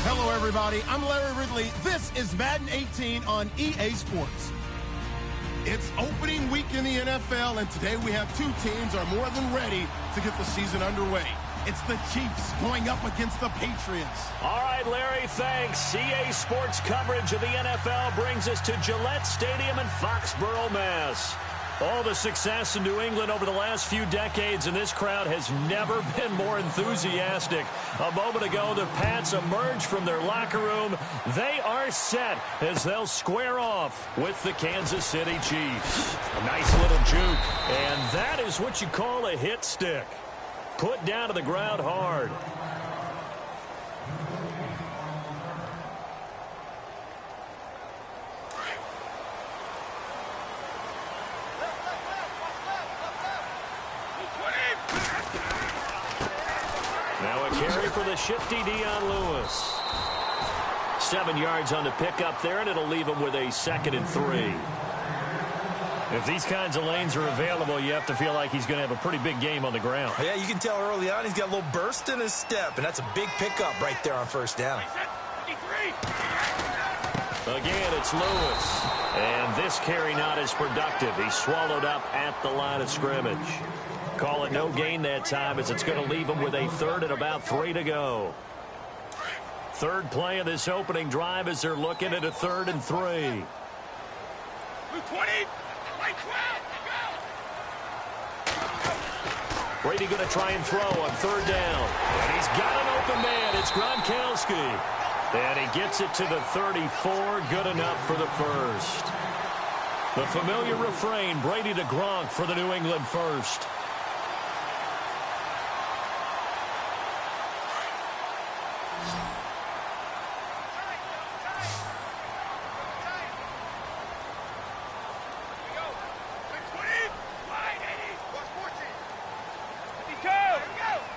Hello, everybody. I'm Larry Ridley. This is Madden 18 on EA Sports. It's opening week in the NFL, and today we have two teams are more than ready to get the season underway. It's the Chiefs going up against the Patriots. All right, Larry, thanks. EA Sports coverage of the NFL brings us to Gillette Stadium in Foxborough, Mass. All the success in New England over the last few decades, and this crowd has never been more enthusiastic. A moment ago, the Pats emerged from their locker room. They are set as they'll square off with the Kansas City Chiefs. A nice little juke, and that is what you call a hit stick. Put down to the ground hard. Now a carry for the shifty Dion Lewis. 7 yards on the pickup there, and it'll leave him with a 2nd and 3. If these kinds of lanes are available, you have to feel like he's going to have a pretty big game on the ground. Yeah, you can tell early on he's got a little burst in his step, and that's a big pickup right there on first down. Again, it's Lewis. And this carry not as productive. He's swallowed up at the line of scrimmage. Call it no gain that time, as it's going to leave him with a 3rd and about 3 to go. Third play of this opening drive as they're looking at a 3rd and 3. 20. Brady going to try and throw on 3rd down. And he's got an open man. It's Gronkowski. And he gets it to the 34. Good enough for the 1st. The familiar refrain, Brady to Gronk for the New England 1st.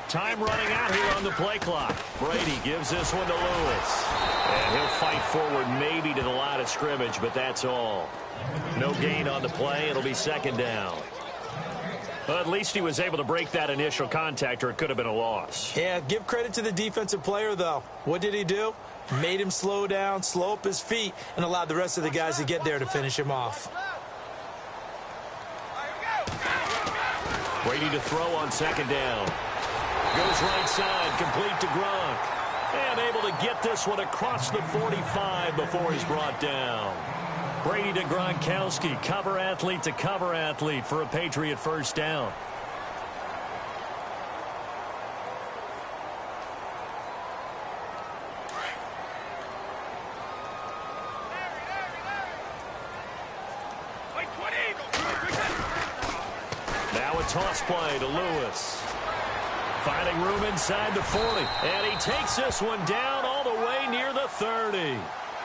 Time running out here on the play clock. Brady gives this one to Lewis. And he'll fight forward maybe to the line of scrimmage, but that's all. No gain on the play. It'll be 2nd down. Well, at least he was able to break that initial contact, or it could have been a loss. Yeah, give credit to the defensive player, though. What did he do? Made him slow down, slow up his feet, and allowed the rest of the guys to get there to finish him off. Brady to throw on 2nd down. Goes right side, complete to Gronk. And able to get this one across the 45 before he's brought down. Brady to Gronkowski, cover athlete to cover athlete for a Patriot 1st down. Now a toss play to Lewis. Finding room inside the 40. And he takes this one down all the way near the 30.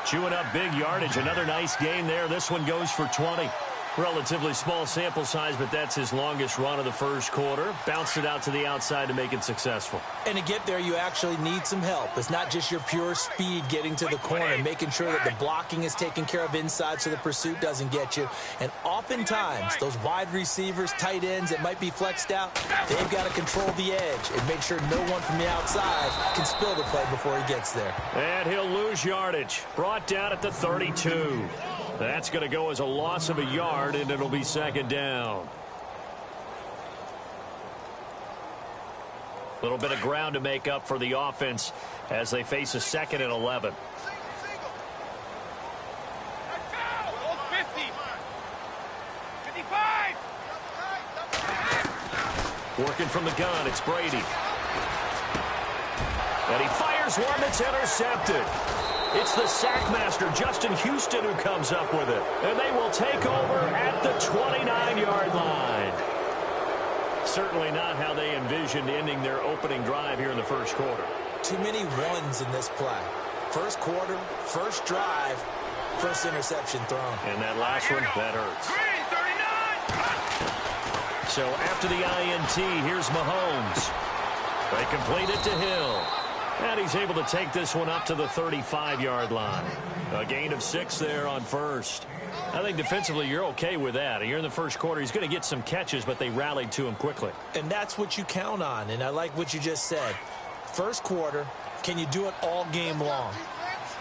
Chewing up big yardage. Another nice gain there. This one goes for 20. Relatively small sample size, but that's his longest run of the 1st quarter. Bounced it out to the outside to make it successful. And to get there, you actually need some help. It's not just your pure speed getting to the corner, making sure that the blocking is taken care of inside so the pursuit doesn't get you. And oftentimes, those wide receivers, tight ends that might be flexed out, they've got to control the edge and make sure no one from the outside can spill the play before he gets there. And he'll lose yardage. Brought down at the 32. That's going to go as a loss of a yard, and it'll be 2nd down. A little bit of ground to make up for the offense as they face a 2nd and 11. Working from the gun, it's Brady. And he fires one that's intercepted. It's the sackmaster, Justin Houston, who comes up with it. And they will take over at the 29-yard line. Certainly not how they envisioned ending their opening drive here in the 1st quarter. Too many ones in this play. 1st quarter, 1st drive, 1st interception thrown. And that last one, that hurts. So after the INT, here's Mahomes. They complete it to Hill. And he's able to take this one up to the 35-yard line. A gain of 6 there on 1st. I think defensively you're okay with that. You're in the 1st quarter. He's going to get some catches, but they rallied to him quickly. And that's what you count on. And I like what you just said. 1st quarter, Can you do it all game long?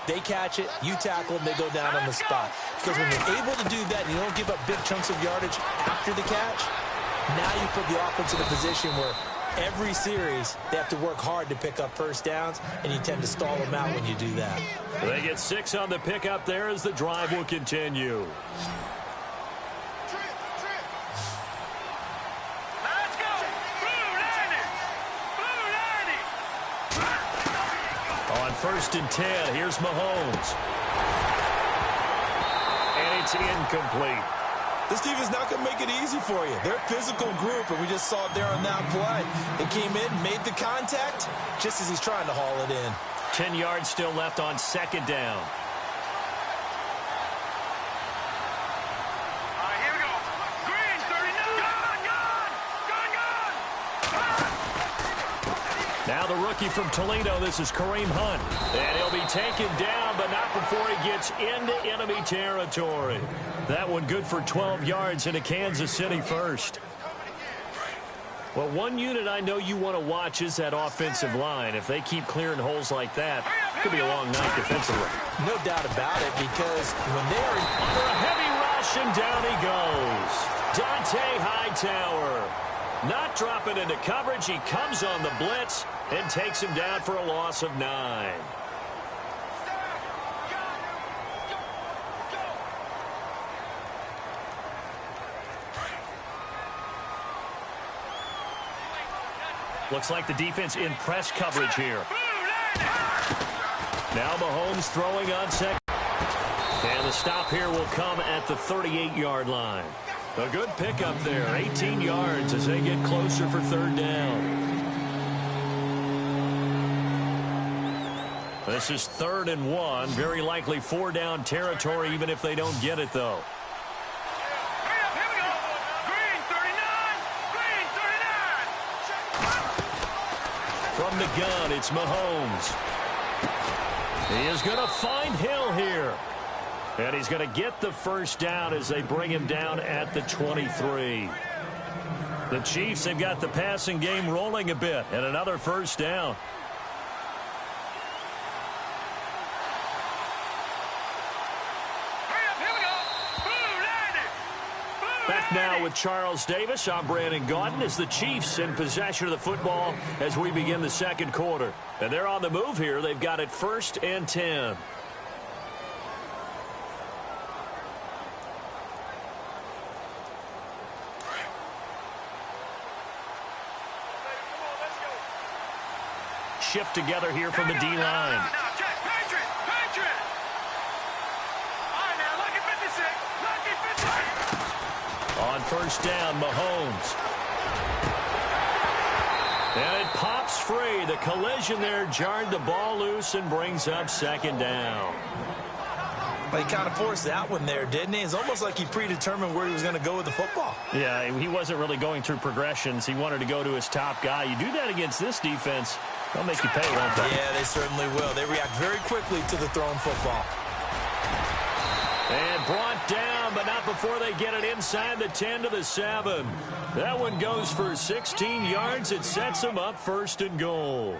They catch it, you tackle them, they go down on the spot. Because when you're able to do that and you don't give up big chunks of yardage after the catch, now you put the offense in a position where every series they have to work hard to pick up first downs, and you tend to stall them out when you do that. They get 6 on the pickup there as the drive will continue. Let's go! Blue 90! On 1st and 10, here's Mahomes. And it's incomplete. This team is not going to make it easy for you. They're a physical group, and we just saw it there on that play. They came in, made the contact, just as he's trying to haul it in. 10 yards still left on 2nd down. All right, here we go. Green, 39. Gone! Now the rookie from Toledo, this is Kareem Hunt. And he'll be taken down, but not before he gets into enemy territory. That one good for 12 yards into Kansas City first. Well, one unit I know you want to watch is that offensive line. If they keep clearing holes like that, it could be a long night defensively. No doubt about it, because when they're under a heavy rush, and down he goes. Dante Hightower not dropping into coverage. He comes on the blitz and takes him down for a loss of 9. Looks like the defense in press coverage here. Now Mahomes throwing on 2nd. And the stop here will come at the 38-yard line. A good pickup there, 18 yards as they get closer for 3rd down. This is 3rd and 1. Very likely 4-down territory, even if they don't get it, though. From the gun, it's Mahomes. He is going to find Hill here. And he's going to get the 1st down as they bring him down at the 23. The Chiefs have got the passing game rolling a bit, and another 1st down. Back now with Charles Davis. I'm Brandon Gaudin as the Chiefs in possession of the football as we begin the 2nd quarter. And they're on the move here. They've got it 1st and 10. Shift together here from the D-line. On 1st down, Mahomes. And it pops free. The collision there jarred the ball loose and brings up 2nd down. But he kind of forced that one there, didn't he? It's almost like he predetermined where he was going to go with the football. Yeah, he wasn't really going through progressions. He wanted to go to his top guy. You do that against this defense, they'll make you pay, won't they? Yeah, they certainly will. They react very quickly to the thrown football. And brought down, but not before they get it inside the 10 to the 7. That one goes for 16 yards. It sets them up 1st and goal.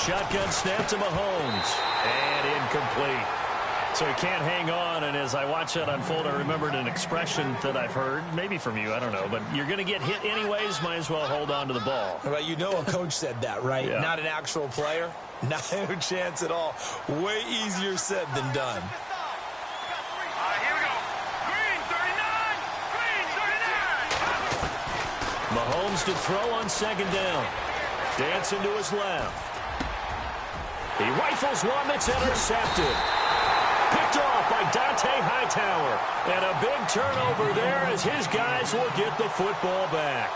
Shotgun snap to Mahomes. And incomplete. So he can't hang on, and as I watch that unfold, I remembered an expression that I've heard, maybe from you, I don't know, but you're going to get hit anyways, might as well hold on to the ball. Well, you know a coach said that, right? Yeah. Not an actual player. Not a chance at all. Way easier said than done. Here we go. Green, 39. Green, 39. Mahomes to throw on 2nd down. Dancing to his left. He rifles one that's intercepted. Picked off by Dante Hightower. And a big turnover there as his guys will get the football back.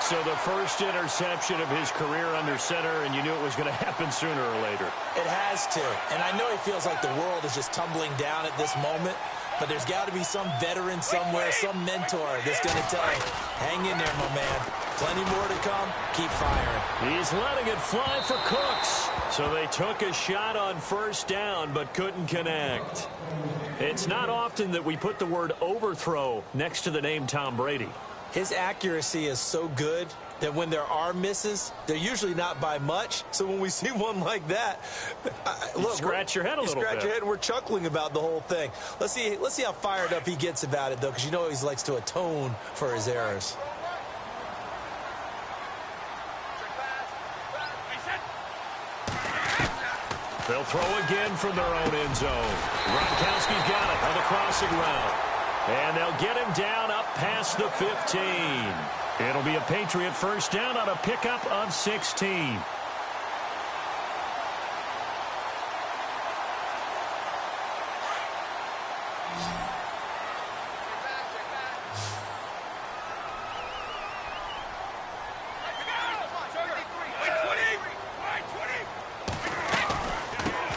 So the first interception of his career under center, and you knew it was going to happen sooner or later. It has to. And I know he feels like the world is just tumbling down at this moment, but there's got to be some veteran somewhere, some mentor that's going to tell him, hang in there, my man. Plenty more to come. Keep firing. He's letting it fly for Cooks. So they took a shot on first down but couldn't connect. It's not often that we put the word overthrow next to the name Tom Brady. His accuracy is so good that when there are misses, they're usually not by much. So when we see one like that, look, scratch your head a little bit. Scratch your head. We're chuckling about the whole thing. Let's see how fired up he gets about it, though, because you know he likes to atone for his errors. They'll throw again from their own end zone. Gronkowski's got it on the crossing route. And they'll get him down up past the 15. It'll be a Patriot first down on a pickup of 16.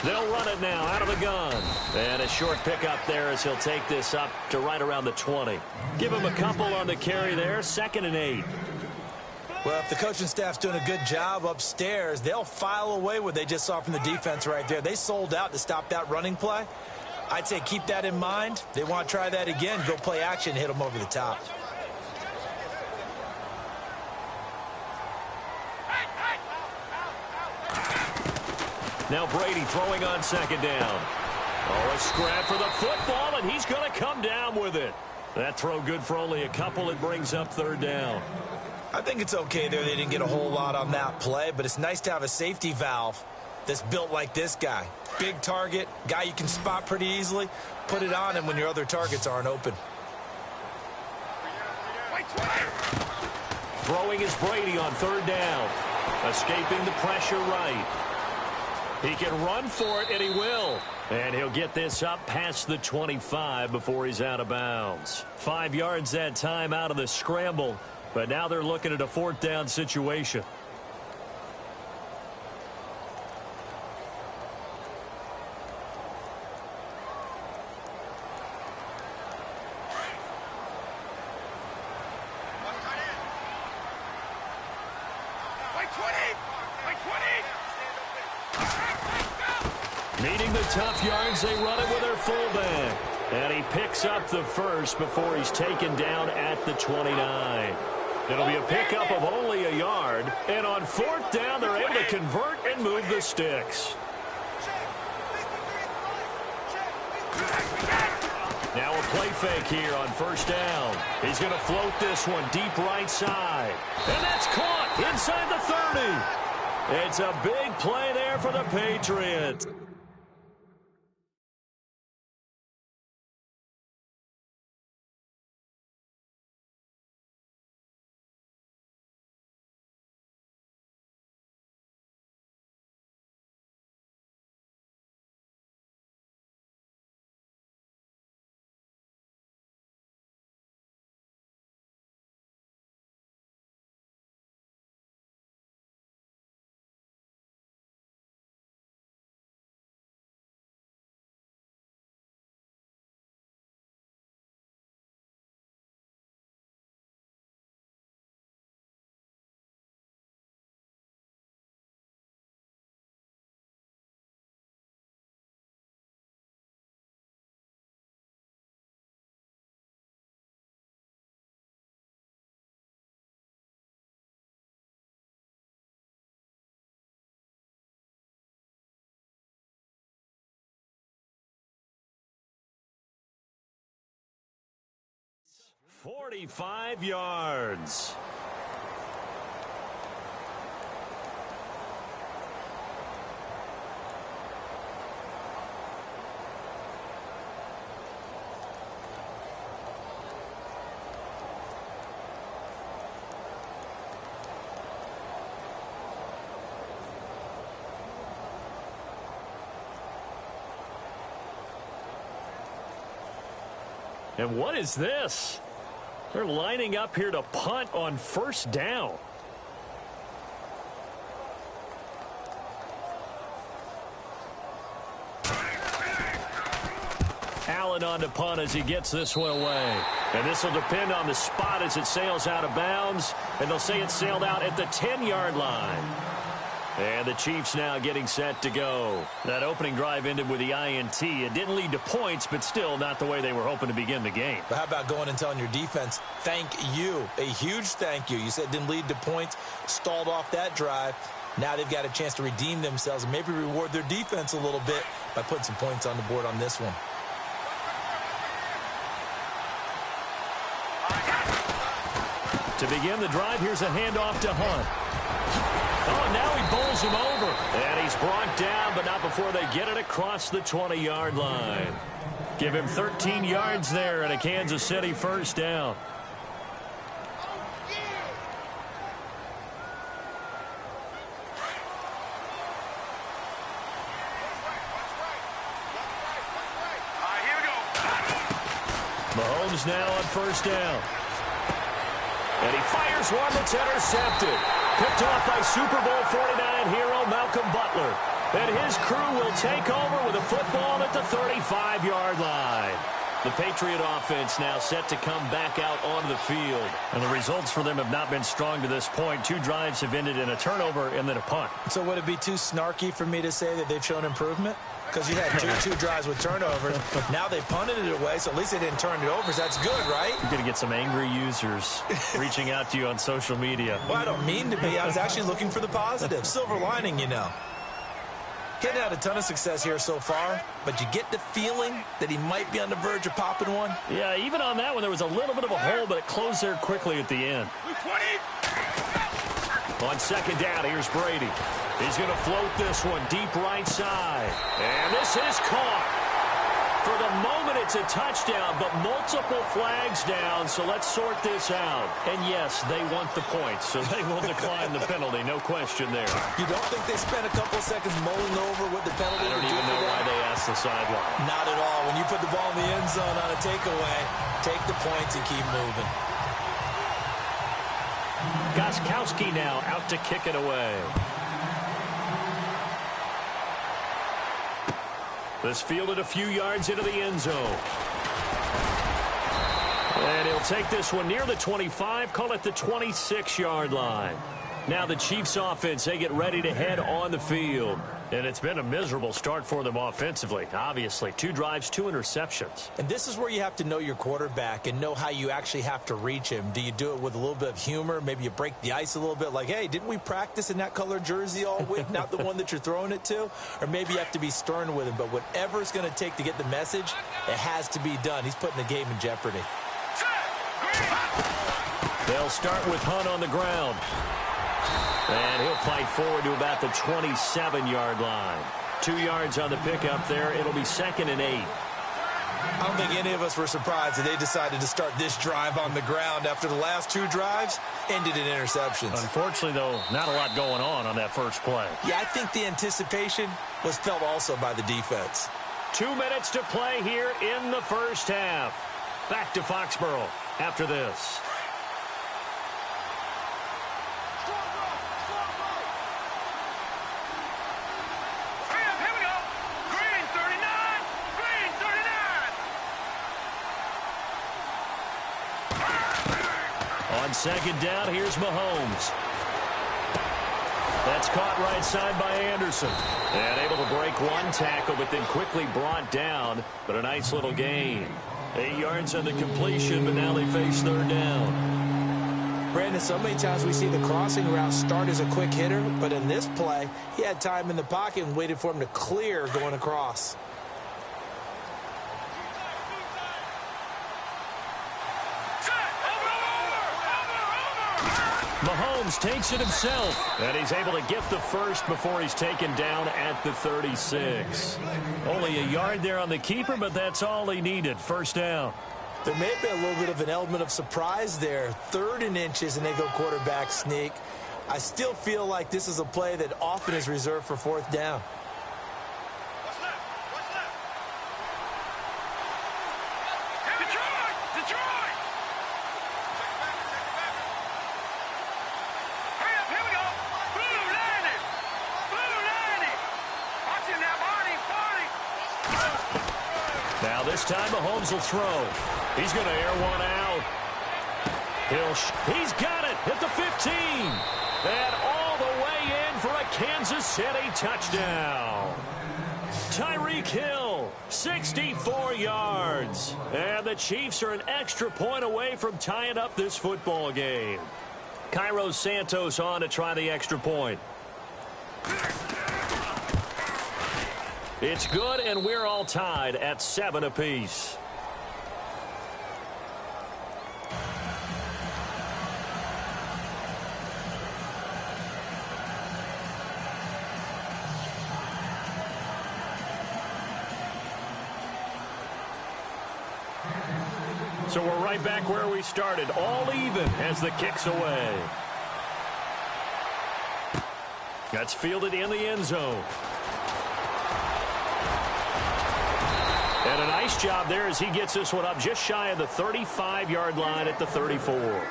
They'll run it now out of the gun. And a short pickup there as he'll take this up to right around the 20. Give him a couple on the carry there, 2nd and 8. Well, if the coaching staff's doing a good job upstairs, they'll file away what they just saw from the defense right there. They sold out to stop that running play. I'd say keep that in mind. They want to try that again, go play action, hit them over the top. Now Brady throwing on 2nd down. Oh, a scrap for the football, and he's going to come down with it. That throw good for only a couple. It brings up 3rd down. I think it's okay there. They didn't get a whole lot on that play, but it's nice to have a safety valve that's built like this guy. Big target, guy you can spot pretty easily. Put it on him when your other targets aren't open. Throwing is Brady on 3rd down. Escaping the pressure right. He can run for it, and he will. And he'll get this up past the 25 before he's out of bounds. 5 yards that time out of the scramble. But now they're looking at a 4th down situation. Needing the tough yards, they run it with their fullback. And he picks up the first before he's taken down at the 29. It'll be a pickup of only a yard. And on 4th down, they're able to convert and move the sticks. Now a play fake here on 1st down. He's going to float this one deep right side. And that's caught inside the 30. It's a big play there for the Patriots. .45 yards. And what is this? They're lining up here to punt on 1st down. Allen on to punt as he gets this one away. And this will depend on the spot as it sails out of bounds. And they'll say it sailed out at the 10-yard line. And the Chiefs now getting set to go. That opening drive ended with the INT. It didn't lead to points, but still not the way they were hoping to begin the game. But how about going and telling your defense, thank you, a huge thank you. You said it didn't lead to points, stalled off that drive. Now they've got a chance to redeem themselves and maybe reward their defense a little bit by putting some points on the board on this one. To begin the drive, here's a handoff to Hunt. Oh, now he bowls him over. And he's brought down, but not before they get it across the 20-yard line. Give him 13 yards there and a Kansas City first down. Here we go. Mahomes now on first down. And he fires one that's intercepted. Picked off by Super Bowl 49 hero Malcolm Butler. And his crew will take over with a football at the 35-yard line. The Patriot offense now set to come back out onto the field. And the results for them have not been strong to this point. 2 drives have ended in a turnover and then a punt. So would it be too snarky for me to say that they've shown improvement? Because you had two drives with turnovers. Now they punted it away, so at least they didn't turn it over. So that's good, right? You're going to get some angry users reaching out to you on social media. Well, I don't mean to be. I was actually looking for the positive. Silver lining, you know. Getting had a ton of success here so far, but you get the feeling that he might be on the verge of popping one. Yeah, even on that one, there was a little bit of a hole, but it closed there quickly at the end. 20. On second down, here's Brady. He's going to float this one deep right side. And this is caught. For the moment, it's a touchdown, but multiple flags down, so let's sort this out. And yes, they want the points, so they will decline the penalty, no question there. You don't think they spent a couple of seconds mulling over what the penalty I don't would do even know for why them? they asked the sideline. Not at all. When you put the ball in the end zone on a takeaway, take the points and keep moving. Gostkowski now out to kick it away. This fielded a few yards into the end zone. And he'll take this one near the 25, call it the 26-yard line. Now the Chiefs offense, they get ready to head on the field. And it's been a miserable start for them offensively. Obviously, 2 drives, 2 interceptions. And this is where you have to know your quarterback and know how you actually have to reach him. Do you do it with a little bit of humor? Maybe you break the ice a little bit like, hey, didn't we practice in that color jersey all week, not the one that you're throwing it to? Or maybe you have to be stern with him. But whatever it's going to take to get the message, it has to be done. He's putting the game in jeopardy. They'll start with Hunt on the ground. And he'll fight forward to about the 27-yard line. 2 yards on the pickup there. It'll be 2nd and 8. I don't think any of us were surprised that they decided to start this drive on the ground after the last 2 drives ended in interceptions. Unfortunately, though, not a lot going on that first play. Yeah, I think the anticipation was felt also by the defense. 2 minutes to play here in the first half. Back to Foxborough after this. On second down, here's Mahomes. That's caught right side by Anderson. And able to break one tackle, but then quickly brought down. But a nice little gain. 8 yards on the completion, but now they face third down. Brandon, so many times we see the crossing route start as a quick hitter, but in this play, he had time in the pocket and waited for him to clear going across. Mahomes takes it himself, and he's able to get the first before he's taken down at the 36. Only a yard there on the keeper, but that's all he needed. First down. There may have been a little bit of an element of surprise there. 3rd and inches, and they go quarterback sneak. I still feel like this is a play that often is reserved for 4th down. Now this time Mahomes will throw. He's going to air one out. He's got it at the 15. And all the way in for a Kansas City touchdown. Tyreek Hill, 64 yards. And the Chiefs are an extra point away from tying up this football game. Cairo Santos on to try the extra point. It's good, and we're all tied at 7 apiece. So we're right back where we started, all even as the kick's away. That's fielded in the end zone. And a nice job there as he gets this one up just shy of the 35-yard line at the 34.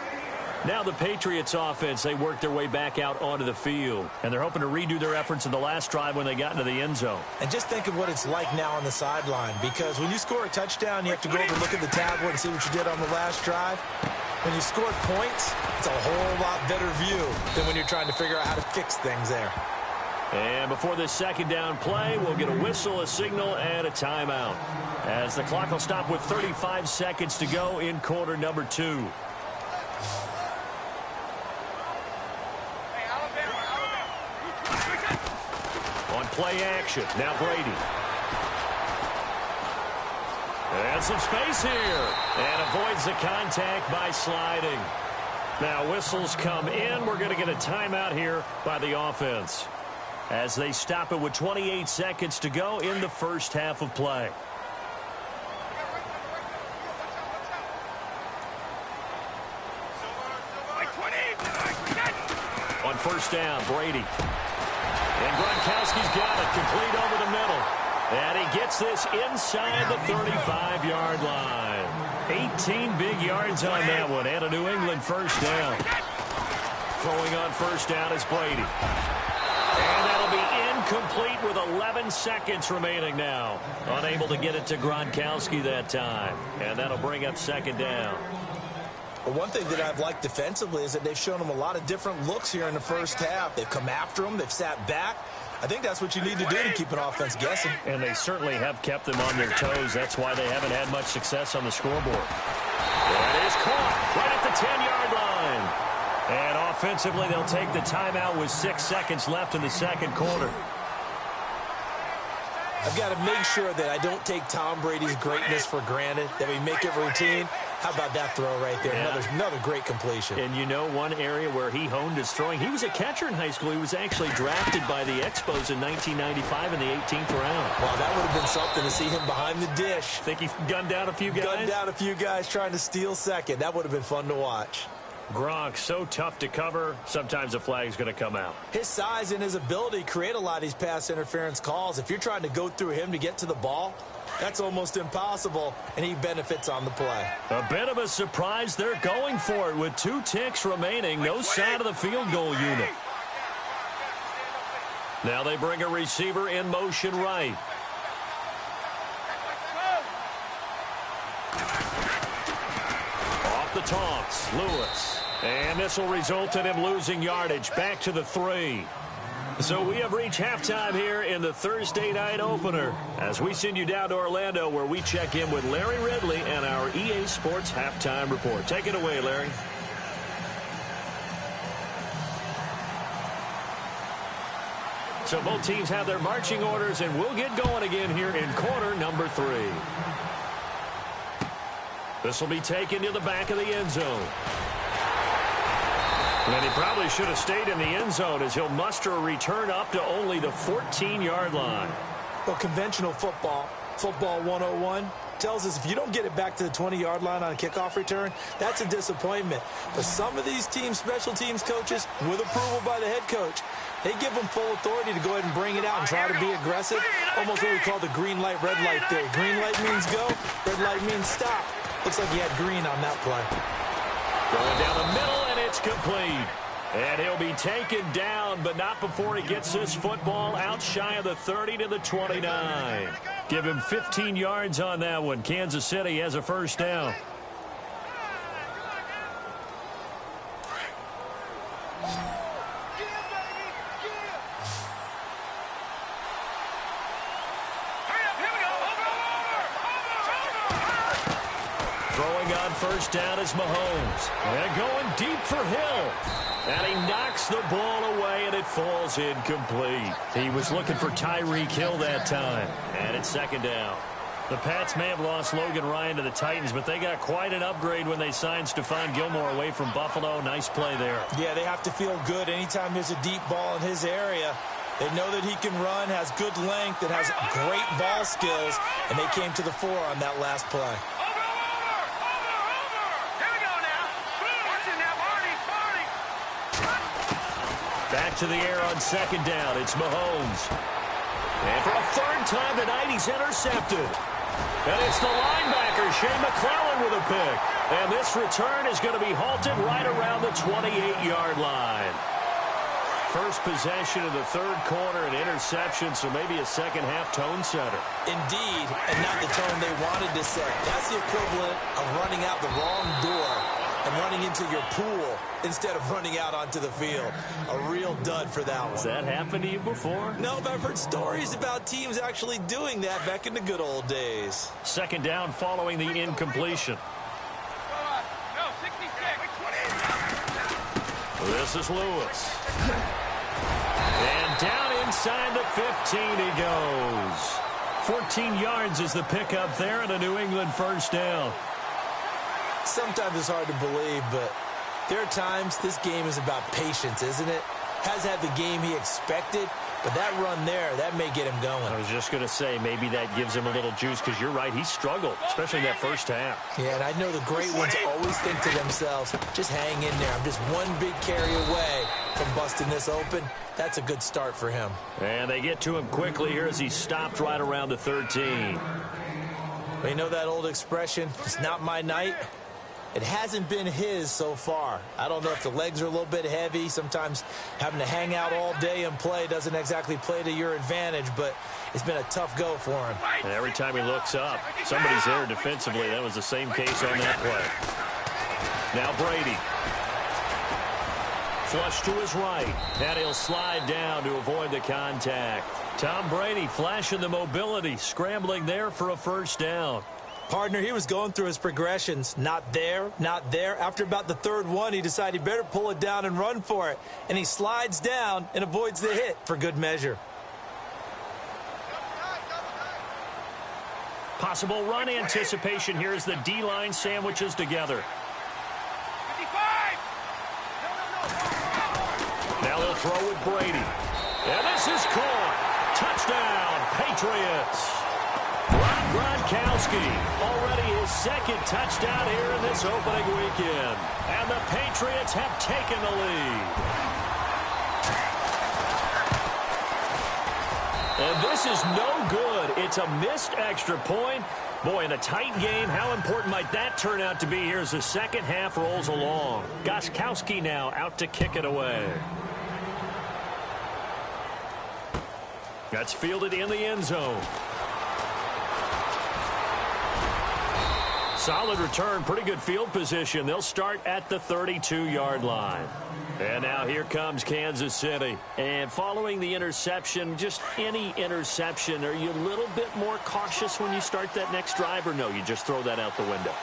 Now the Patriots offense, they work their way back out onto the field. And they're hoping to redo their efforts in the last drive when they got into the end zone. And just think of what it's like now on the sideline. Because when you score a touchdown, you have to go over and look at the tablet and see what you did on the last drive. When you scored points, it's a whole lot better view than when you're trying to figure out how to fix things there. And before this second down play, we'll get a whistle, a signal, and a timeout. As the clock will stop with 35 seconds to go in quarter number 2. On play action, now Brady. And some space here. And avoids the contact by sliding. Now whistles come in. We're going to get a timeout here by the offense, as they stop it with 28 seconds to go in the first half of play. On first down, Brady. And Gronkowski's got it, complete over the middle. And he gets this inside the 35-yard line. 18 big yards on that one, and a New England first down. Throwing on first down is Brady. And that'll be incomplete with 11 seconds remaining now. Unable to get it to Gronkowski that time. And that'll bring up second down. Well, one thing that I've liked defensively is that they've shown them a lot of different looks here in the first half. They've come after them. They've sat back. I think that's what you need to do to keep an offense guessing. And they certainly have kept them on their toes. That's why they haven't had much success on the scoreboard. That is caught right at the 10-yard line. And offensively, they'll take the timeout with 6 seconds left in the second quarter. I've got to make sure that I don't take Tom Brady's greatness for granted, that we make it routine. How about that throw right there? Yeah. Another great completion. And you know one area where he honed his throwing, he was a catcher in high school. He was actually drafted by the Expos in 1995 in the 18th round. Wow, that would have been something to see him behind the dish. Think he gunned down a few guys? Gunned down a few guys trying to steal second. That would have been fun to watch. Gronk, so tough to cover, sometimes a flag's going to come out. His size and his ability create a lot of these pass interference calls. If you're trying to go through him to get to the ball, that's almost impossible, and he benefits on the play. A bit of a surprise. They're going for it with 2 ticks remaining. No sign of the field goal unit. Now they bring a receiver in motion right. Off the taunts, Lewis. And this will result in him losing yardage back to the 3. So we have reached halftime here in the Thursday night opener as we send you down to Orlando, where we check in with Larry Ridley and our EA Sports Halftime Report. Take it away, Larry. So both teams have their marching orders, and we'll get going again here in quarter number 3. This will be taken to the back of the end zone. And he probably should have stayed in the end zone, as he'll muster a return up to only the 14-yard line. Well, conventional football 101, tells us if you don't get it back to the 20-yard line on a kickoff return, that's a disappointment. But some of these teams, special teams coaches, with approval by the head coach, they give them full authority to go ahead and bring it out and try to be aggressive. Almost what we call the green light, red light theory. Green light means go, red light means stop. Looks like he had green on that play. Going down the middle, and it's complete. And he'll be taken down, but not before he gets this football out shy of the 30 to the 29. Give him 15 yards on that one. Kansas City has a first down. Throwing on first down is Mahomes. And going deep for Hill. And he knocks the ball away, and it falls incomplete. He was looking for Tyreek Hill that time. And it's second down. The Pats may have lost Logan Ryan to the Titans, but they got quite an upgrade when they signed Stephon Gilmore away from Buffalo. Nice play there. Yeah, they have to feel good anytime there's a deep ball in his area. They know that he can run, has good length, and has great ball skills, and they came to the fore on that last play. Back to the air on second down. It's Mahomes. And for a third time tonight, he's intercepted. And it's the linebacker, Shea McClellan, with a pick. And this return is going to be halted right around the 28-yard line. First possession of the third quarter, an interception, so maybe a second-half tone setter. Indeed, and not the tone they wanted to set. That's the equivalent of running out the wrong door and running into your pool instead of running out onto the field. A real dud for that one. Has that happened to you before? No, but I've heard stories about teams actually doing that back in the good old days. Second down following the incompletion. This is Lewis. And down inside the 15 he goes. 14 yards is the pickup there, and a New England first down. Sometimes it's hard to believe, but there are times this game is about patience, isn't it? Has had the game he expected, but that run there, that may get him going. I was just going to say, maybe that gives him a little juice, because you're right, he struggled, especially in that first half. Yeah, and I know the great ones always think to themselves, just hang in there. I'm just one big carry away from busting this open. That's a good start for him. And they get to him quickly here as he stopped right around the 13. Well, you know that old expression, it's not my night? It hasn't been his so far. I don't know if the legs are a little bit heavy. Sometimes having to hang out all day and play doesn't exactly play to your advantage, but it's been a tough go for him. And every time he looks up, somebody's there defensively. That was the same case on that play. Now Brady. Flush to his right. And he'll slide down to avoid the contact. Tom Brady flashing the mobility, scrambling there for a first down. Partner, he was going through his progressions. Not there, not there. After about the third one, he decided he better pull it down and run for it. And he slides down and avoids the hit for good measure. Possible run anticipation here as the D-line sandwiches together. 55! Now they'll throw with Brady. And this is caught. Touchdown, Patriots. Gronkowski, already his second touchdown here in this opening weekend. And the Patriots have taken the lead. And this is no good. It's a missed extra point. Boy, in a tight game, how important might that turn out to be here as the second half rolls along. Gronkowski now out to kick it away. That's fielded in the end zone. Solid return, pretty good field position. They'll start at the 32-yard line. And now here comes Kansas City. And following the interception, just any interception, are you a little bit more cautious when you start that next drive, or no, you just throw that out the window?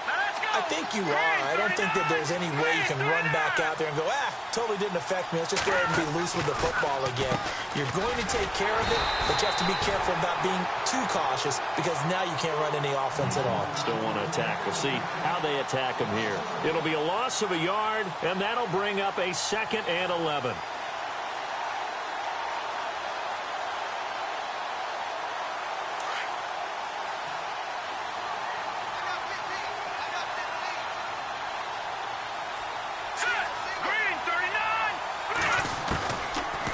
I think you are. I don't think that there's any way you can run back out there and go, totally didn't affect me. Let's just go ahead and be loose with the football again. You're going to take care of it, but you have to be careful about being too cautious because now you can't run any offense at all. Still want to attack. We'll see how they attack him here. It'll be a loss of a yard, and that'll bring up a 2nd and 11.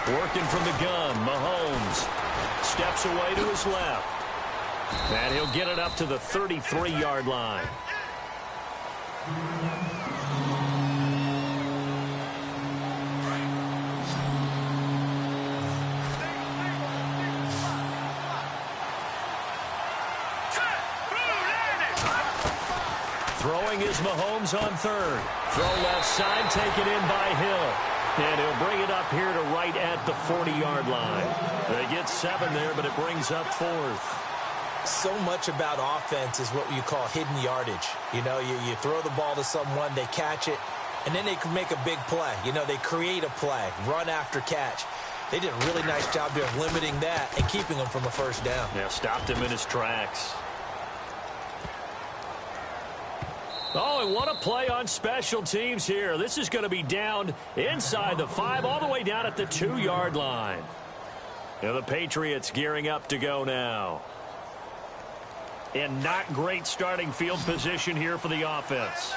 Working from the gun, Mahomes steps away to his left. And he'll get it up to the 33-yard line. Throwing is Mahomes on third. Throw left side, taken in by Hill. And he'll bring it up here to right at the 40-yard line. They get 7 there, but it brings up 4th. So much about offense is what you call hidden yardage. You know, you throw the ball to someone, they catch it, and then they can make a big play. You know, they create a play, run after catch. They did a really nice job there of limiting that and keeping him from a first down. Yeah, stopped him in his tracks. Oh, and what a play on special teams here. This is going to be down inside the 5, all the way down at the 2-yard line. And the Patriots gearing up to go now. And not great starting field position here for the offense.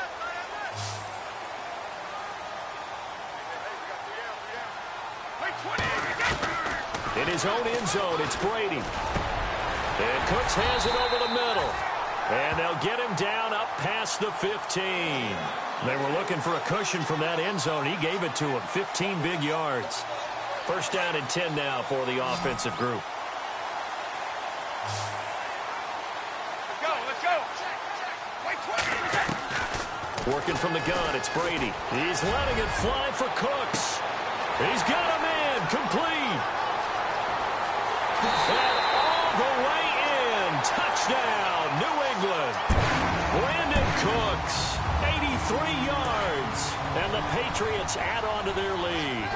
In his own end zone, it's Brady. And Cooks has it over the middle. And they'll get him down up past the 15. They were looking for a cushion from that end zone. He gave it to him. 15 big yards. First down and 10 now for the offensive group. Let's go. Working from the gun, it's Brady. He's letting it fly for Cooks. He's got a man complete. And all the way in. Touchdown, New England. Brandon Cooks, 83 yards. And the Patriots add on to their lead.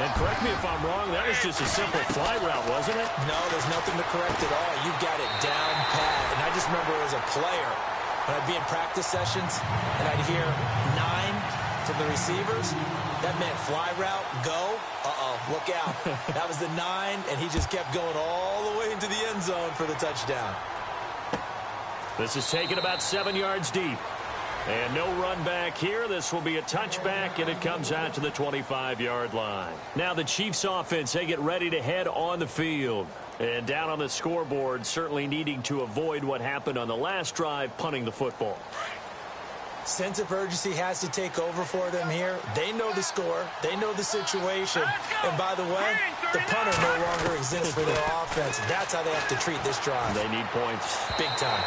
And correct me if I'm wrong, that was just a simple fly route, wasn't it? No, there's nothing to correct at all. You got it down pat. And I just remember as a player, when I'd be in practice sessions and I'd hear 9 from the receivers, that meant fly route, go. Uh-oh, look out. That was the 9, and he just kept going all the way into the end zone for the touchdown. This is taken about 7 yards deep. And no run back here. This will be a touchback, and it comes out to the 25-yard line. Now the Chiefs offense, they get ready to head on the field. And down on the scoreboard, certainly needing to avoid what happened on the last drive, punting the football. Sense of urgency has to take over for them here. They know the score. They know the situation. And by the way, the punter no longer exists for their offense. That's how they have to treat this drive. They need points. Big time.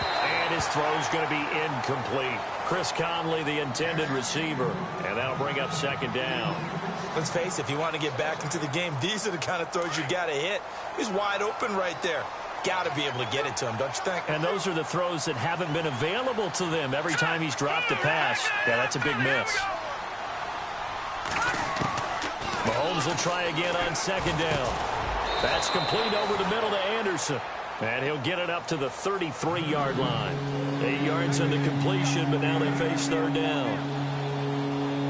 And his throw's going to be incomplete. Chris Conley, the intended receiver. And that'll bring up second down. Let's face it, if you want to get back into the game, these are the kind of throws you got to hit. He's wide open right there. Got to be able to get it to him, don't you think? And those are the throws that haven't been available to them every time he's dropped a pass. Yeah, that's a big miss. Mahomes will try again on second down. That's complete over the middle to Anderson. And he'll get it up to the 33-yard line. 8 yards on the completion, but now they face third down.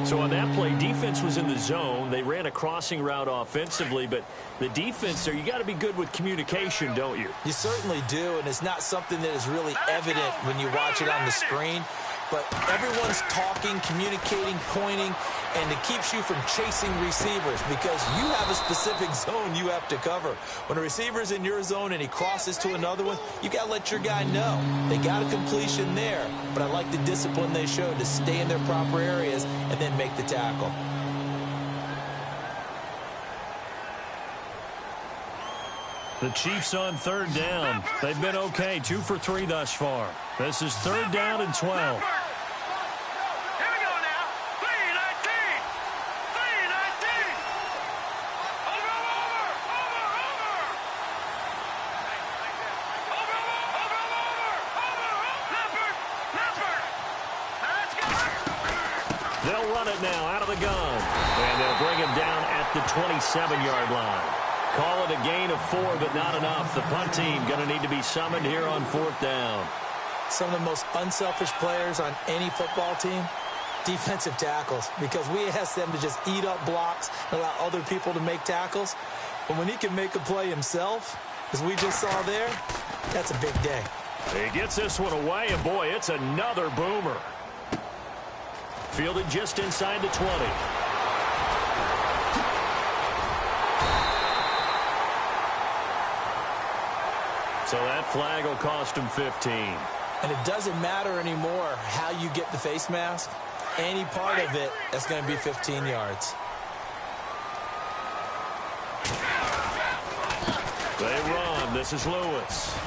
So on that play, defense was in the zone. They ran a crossing route offensively, but the defense there, you got to be good with communication, don't you? You certainly do, and it's not something that is really evident when you watch it on the screen. But everyone's talking, communicating, pointing, and it keeps you from chasing receivers because you have a specific zone you have to cover. When a receiver's in your zone and he crosses to another one, you got to let your guy know. They got a completion there, but I like the discipline they showed to stay in their proper areas and then make the tackle. The Chiefs on third down. They've been okay, 2 for 3 thus far. This is third down and 12. Here we go now. 3-19. 3-19. Over. Leopard. Let's go. They'll run it now out of the gun. And they'll bring him down at the 27-yard line. Call it a gain of 4, but not enough. The punt team going to need to be summoned here on fourth down. Some of the most unselfish players on any football team, defensive tackles, because we ask them to just eat up blocks and allow other people to make tackles. But when he can make a play himself, as we just saw there, that's a big day. He gets this one away, and boy, it's another boomer. Fielded just inside the 20. So that flag will cost him 15. And it doesn't matter anymore how you get the face mask. Any part of it, that's going to be 15 yards. They run. This is Lewis.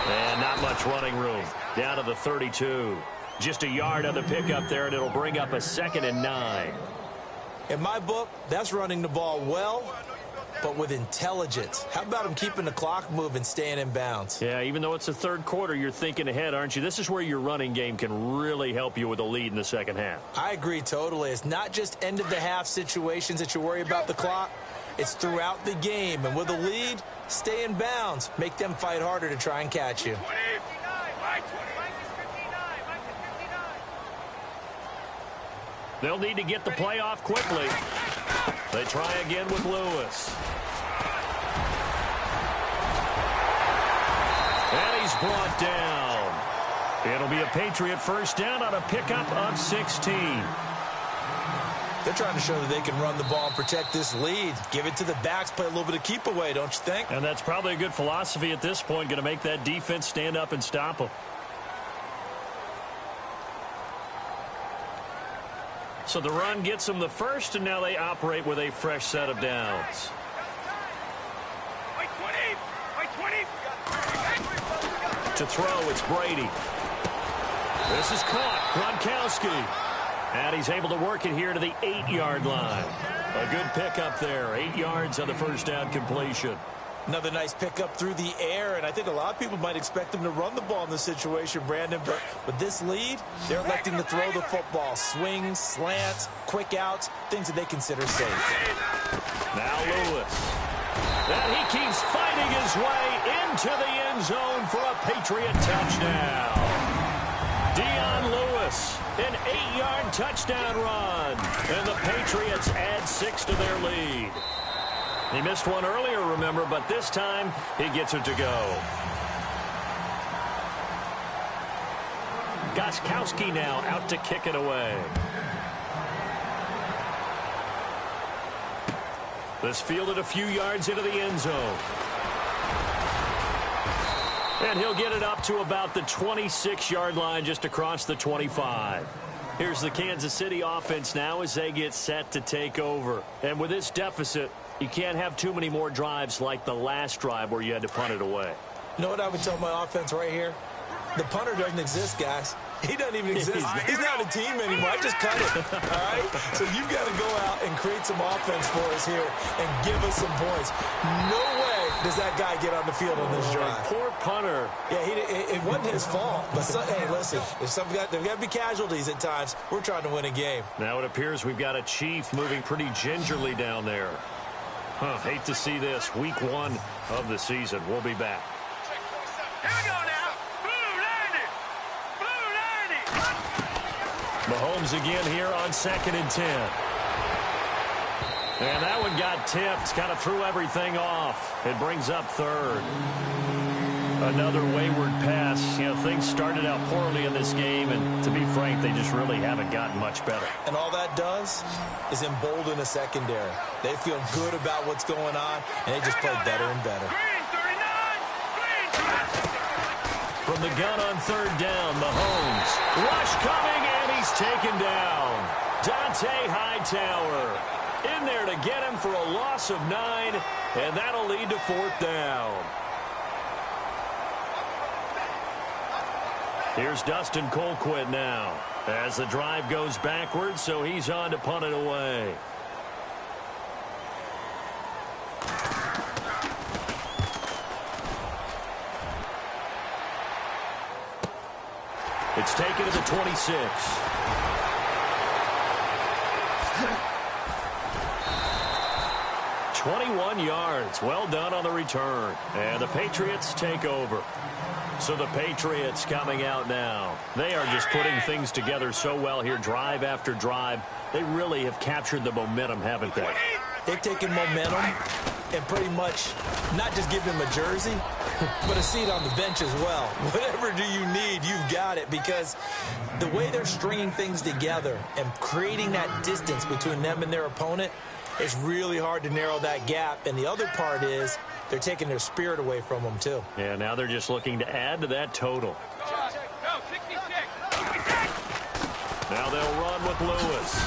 And not much running room. Down to the 32. Just a yard on the pickup there, and it'll bring up a 2nd and 9. In my book, that's running the ball well, but with intelligence. How about him keeping the clock moving, staying in bounds? Yeah, even though it's the third quarter, you're thinking ahead, aren't you? This is where your running game can really help you with a lead in the second half. I agree totally. It's not just end-of-the-half situations that you worry about the clock. It's throughout the game. And with a lead, stay in bounds. Make them fight harder to try and catch you. They'll need to get the play off quickly. They try again with Lewis. And he's brought down. It'll be a Patriot first down on a pickup of 16. They're trying to show that they can run the ball and protect this lead. Give it to the backs, play a little bit of keep away, don't you think? And that's probably a good philosophy at this point, going to make that defense stand up and stop them. So the run gets them the first, and now they operate with a fresh set of downs. To throw, it's Brady. This is caught. Gronkowski. And he's able to work it here to the 8-yard line. A good pickup there. 8 yards on the first down completion. Another nice pickup through the air, and I think a lot of people might expect them to run the ball in this situation, Brandon, but with this lead, they're electing to throw the football. Swings, slants, quick outs, things that they consider safe. Now Lewis. And he keeps fighting his way into the end zone for a Patriot touchdown. Dion Lewis, an 8-yard touchdown run, and the Patriots add 6 to their lead. He missed one earlier, remember, but this time he gets it to go. Gostkowski now out to kick it away. This fielded a few yards into the end zone. And he'll get it up to about the 26-yard line, just across the 25. Here's the Kansas City offense now as they get set to take over. And with this deficit, you can't have too many more drives like the last drive where you had to punt it away. You know what I would tell my offense right here? The punter doesn't exist, guys. He doesn't even exist. He's not a team anymore. I just cut it, all right? So you've got to go out and create some offense for us here and give us some points. No way does that guy get on the field on this drive. Poor punter. Yeah, it wasn't his fault. But, hey, listen, there's got to be casualties at times. We're trying to win a game. Now it appears we've got a Chief moving pretty gingerly down there. Hate to see this. Week 1 of the season. We'll be back. Here we go now. Blue 90. Mahomes again here on 2nd and 10. And that one got tipped. Kind of threw everything off. It brings up 3rd. Another wayward pass. You know, things started out poorly in this game, and to be frank, they just really haven't gotten much better. And all that does is embolden a secondary. They feel good about what's going on, and they just play better and better. Green 39. Green. From the gun on 3rd down, Mahomes. Rush coming, and he's taken down. Dante Hightower in there to get him for a loss of 9, and that'll lead to 4th down. Here's Dustin Colquitt now as the drive goes backwards, so he's on to punt it away. It's taken to the 26. "21 yards. Well done on the return. And the Patriots take over. So the Patriots coming out now. They are just putting things together so well here, drive after drive. They really have captured the momentum, haven't they? They've taken momentum and pretty much not just give them a jersey, but a seat on the bench as well. Whatever do you need, you've got it, because the way they're stringing things together and creating that distance between them and their opponent, it's really hard to narrow that gap. And the other part is they're taking their spirit away from them, too. Yeah, now they're just looking to add to that total. Go, 66. Now they'll run with Lewis.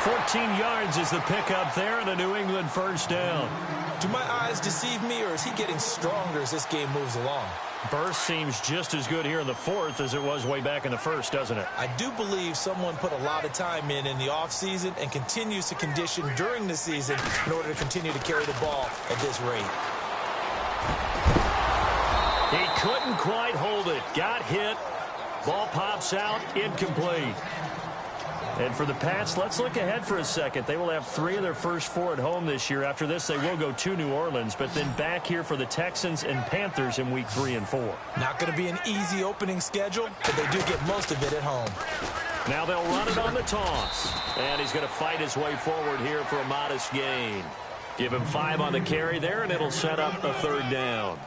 14 yards is the pickup there, and a New England first down. Do my eyes deceive me, or is he getting stronger as this game moves along? Burst seems just as good here in the fourth as it was way back in the first, doesn't it? I do believe someone put a lot of time in the offseason and continues to condition during the season in order to continue to carry the ball at this rate. He couldn't quite hold it. Got hit. Ball pops out. Incomplete. And for the Pats, let's look ahead for a second. They will have 3 of their first 4 at home this year. After this, they will go to New Orleans, but then back here for the Texans and Panthers in week 3 and 4. Not going to be an easy opening schedule, but they do get most of it at home. Now they'll run it on the toss. And he's going to fight his way forward here for a modest gain. Give him 5 on the carry there, and it'll set up a 3rd down.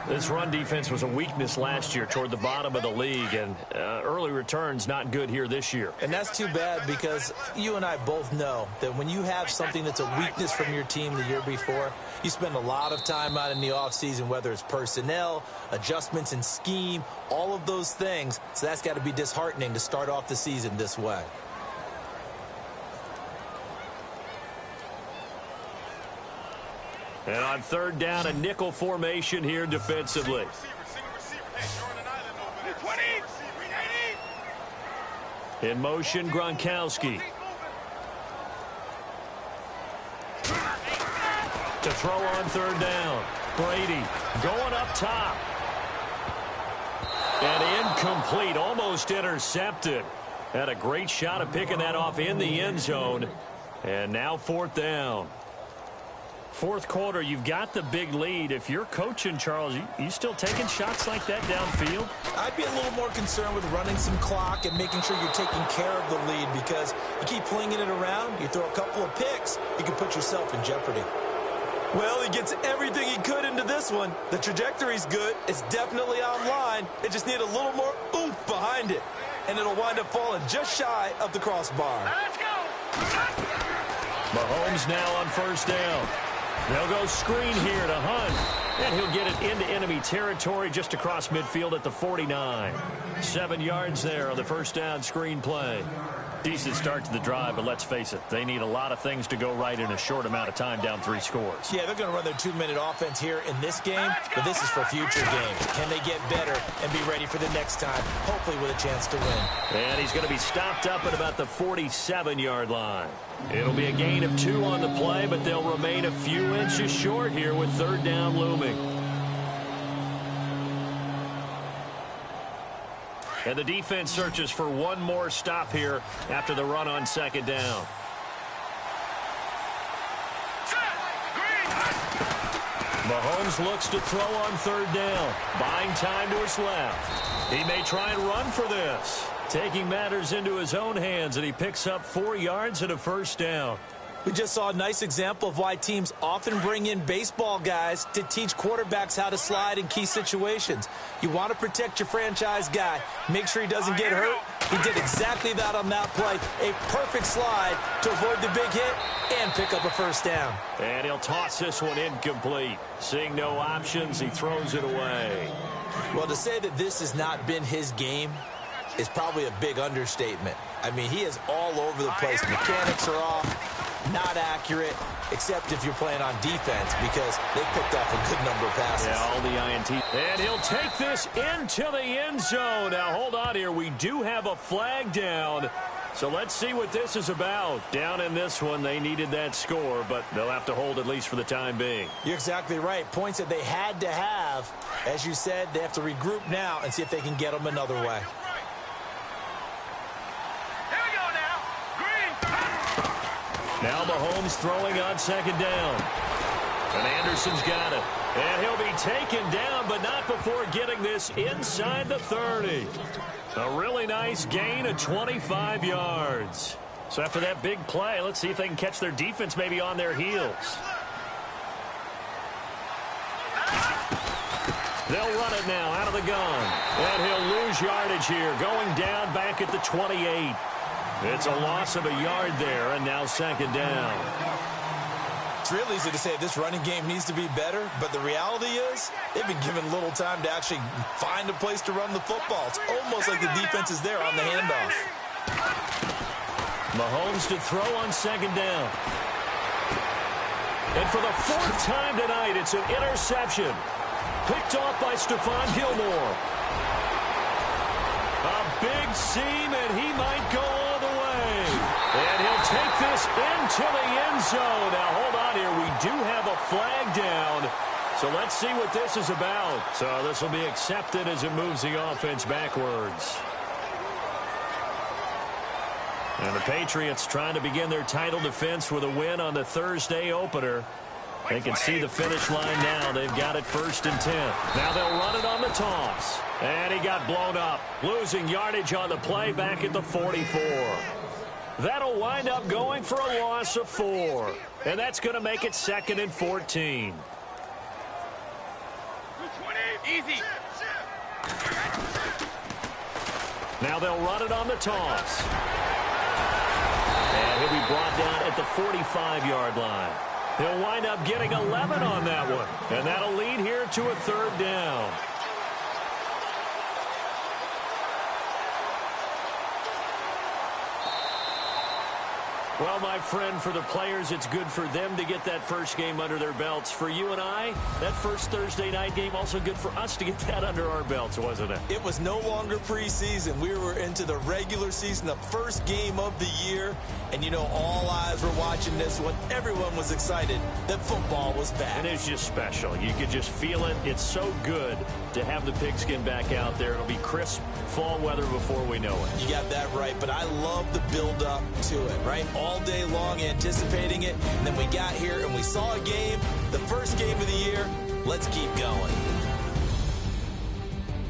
This run defense was a weakness last year toward the bottom of the league, and early returns not good here this year. And that's too bad because you and I both know that when you have something that's a weakness from your team the year before, you spend a lot of time out in the offseason, whether it's personnel, adjustments in scheme, all of those things. So that's got to be disheartening to start off the season this way. And on 3rd down, a nickel formation here defensively. In motion, Gronkowski. To throw on 3rd down. Brady going up top. And incomplete, almost intercepted. Had a great shot of picking that off in the end zone. And now 4th down. 4th quarter, you've got the big lead. If you're coaching, Charles, you still taking shots like that downfield? I'd be a little more concerned with running some clock and making sure you're taking care of the lead, because you keep flinging it around, you throw a couple of picks, you can put yourself in jeopardy. Well, he gets everything he could into this one. The trajectory's good. It's definitely online. It just needs a little more oomph behind it, and it'll wind up falling just shy of the crossbar. Let's go. Mahomes now on 1st down. They'll go screen here to Hunt, and he'll get it into enemy territory just across midfield at the 49. 7 yards there on the 1st down screen play. Decent start to the drive, but let's face it, they need a lot of things to go right in a short amount of time, down 3 scores. Yeah, they're going to run their 2-minute offense here in this game, but this is for future games. Can they get better and be ready for the next time, hopefully with a chance to win? And he's going to be stopped up at about the 47-yard line. It'll be a gain of 2 on the play, but they'll remain a few inches short here with 3rd down looming. And the defense searches for one more stop here after the run on 2nd down. Mahomes looks to throw on 3rd down. Buying time to his left. He may try and run for this. Taking matters into his own hands, and he picks up 4 yards and a 1st down. We just saw a nice example of why teams often bring in baseball guys to teach quarterbacks how to slide in key situations. You want to protect your franchise guy. Make sure he doesn't get hurt. He did exactly that on that play. A perfect slide to avoid the big hit and pick up a 1st down. And he'll toss this one incomplete. Seeing no options, he throws it away. Well, to say that this has not been his game is probably a big understatement. I mean, he is all over the place. Mechanics are off. Not accurate, except if you're playing on defense, because they picked off a good number of passes. Yeah, all the INT. And he'll take this into the end zone. Now, hold on here. We do have a flag down. So let's see what this is about. Down in this one, they needed that score, but they'll have to hold at least for the time being. You're exactly right. Points that they had to have. As you said, they have to regroup now and see if they can get them another way. Now Mahomes throwing on 2nd down. And Anderson's got it. And he'll be taken down, but not before getting this inside the 30. A really nice gain of 25 yards. So after that big play, let's see if they can catch their defense maybe on their heels. They'll run it now out of the gun. And he'll lose yardage here, going down back at the 28. It's a loss of a yard there, and now 2nd down. It's real easy to say this running game needs to be better, but the reality is they've been given little time to actually find a place to run the football. It's almost like the defense is there on the handoff. Mahomes to throw on 2nd down. And for the 4th time tonight, it's an interception. Picked off by Stephon Gilmore. A big seam, and he might go all the way. And he'll take this into the end zone. Now, hold on here. We do have a flag down. So let's see what this is about. So this will be accepted as it moves the offense backwards. And the Patriots trying to begin their title defense with a win on the Thursday opener. They can see the finish line now. They've got it 1st and 10. Now they'll run it on the toss. And he got blown up. Losing yardage on the play back at the 44. That'll wind up going for a loss of 4. And that's going to make it 2nd and 14. Easy. Now they'll run it on the toss. And he'll be brought down at the 45-yard line. He'll wind up getting 11 on that one. And that'll lead here to a 3rd down. Well, my friend, for the players, it's good for them to get that first game under their belts. For you and I, that first Thursday night game, also good for us to get that under our belts, wasn't it? It was no longer preseason. We were into the regular season, the first game of the year. And, you know, all eyes were watching this one. Everyone was excited that football was back. It is just special. You could just feel it. It's so good to have the pigskin back out there. It'll be crisp fall weather before we know it. You got that right, but I love the build-up to it, right? All day long anticipating it, and then we got here and we saw a game, the first game of the year. Let's keep going.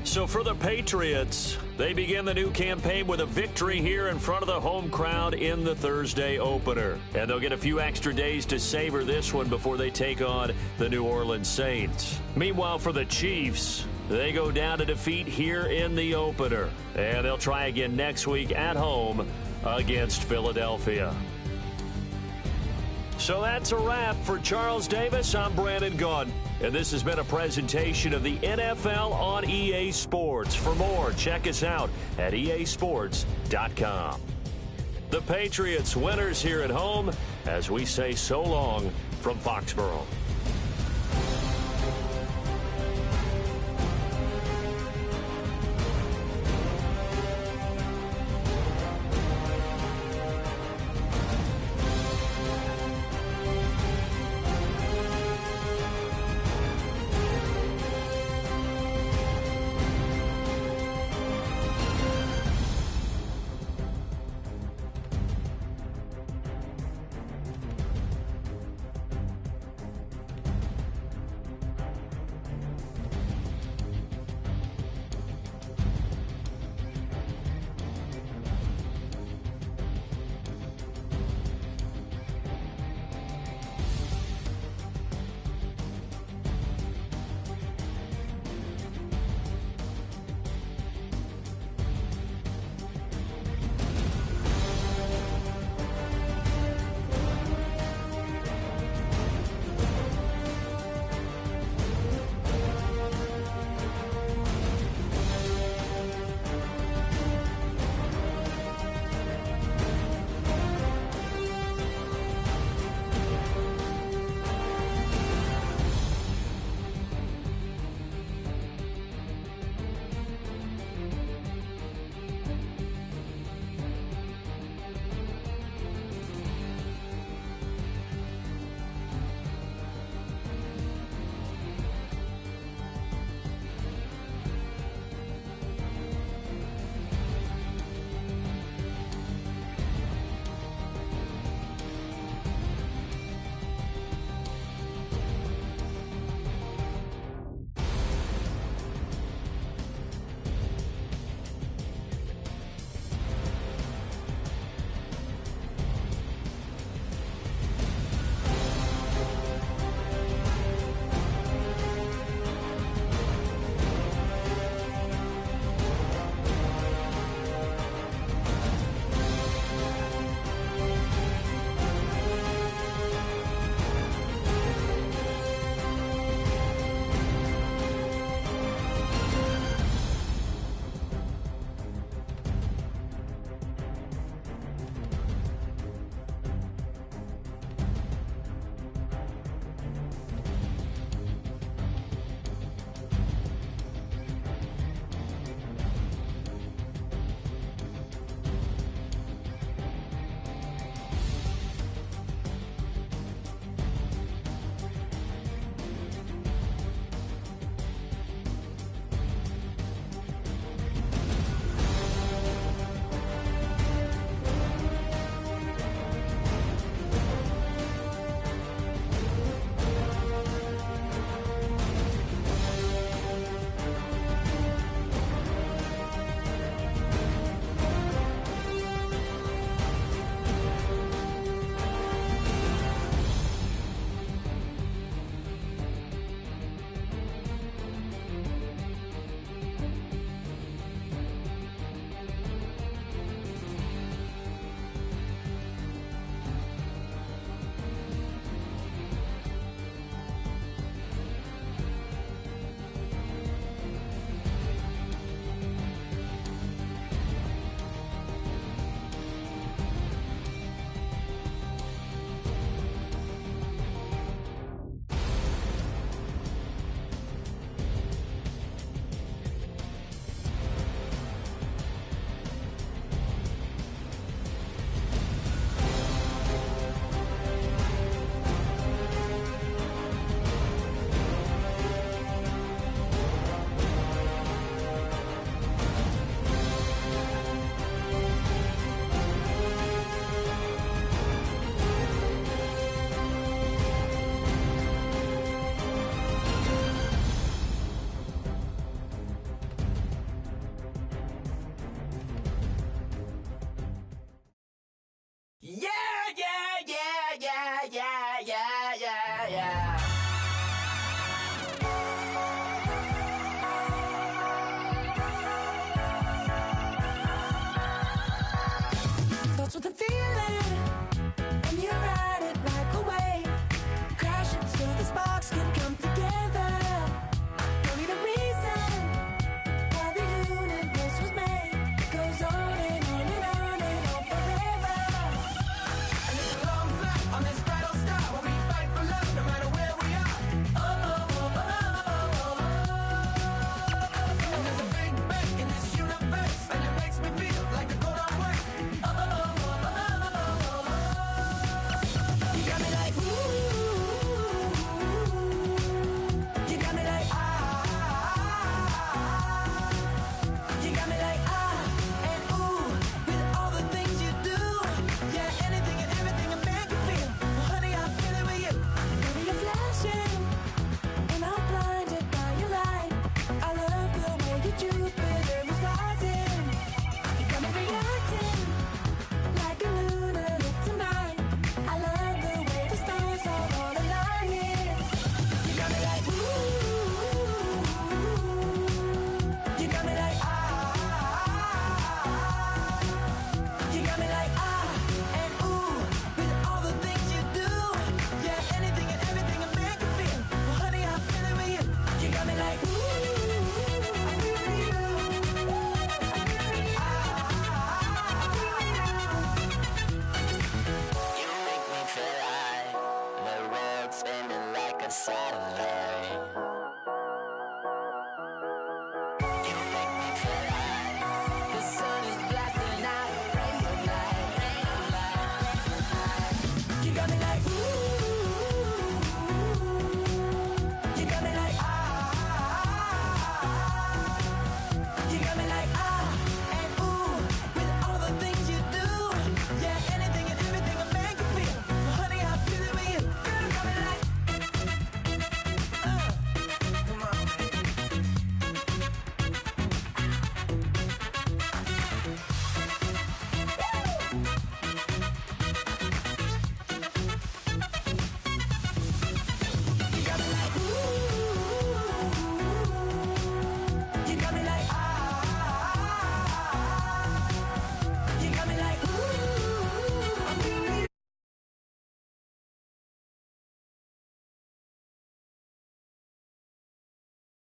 So for the Patriots, they begin the new campaign with a victory here in front of the home crowd in the Thursday opener. And they'll get a few extra days to savor this one before they take on the New Orleans Saints. Meanwhile, for the Chiefs, they go down to defeat here in the opener. And they'll try again next week at home against Philadelphia. So that's a wrap. For Charles Davis, I'm Brandon Gunn. And this has been a presentation of the NFL on EA Sports. For more, check us out at easports.com. The Patriots winners here at home as we say so long from Foxborough.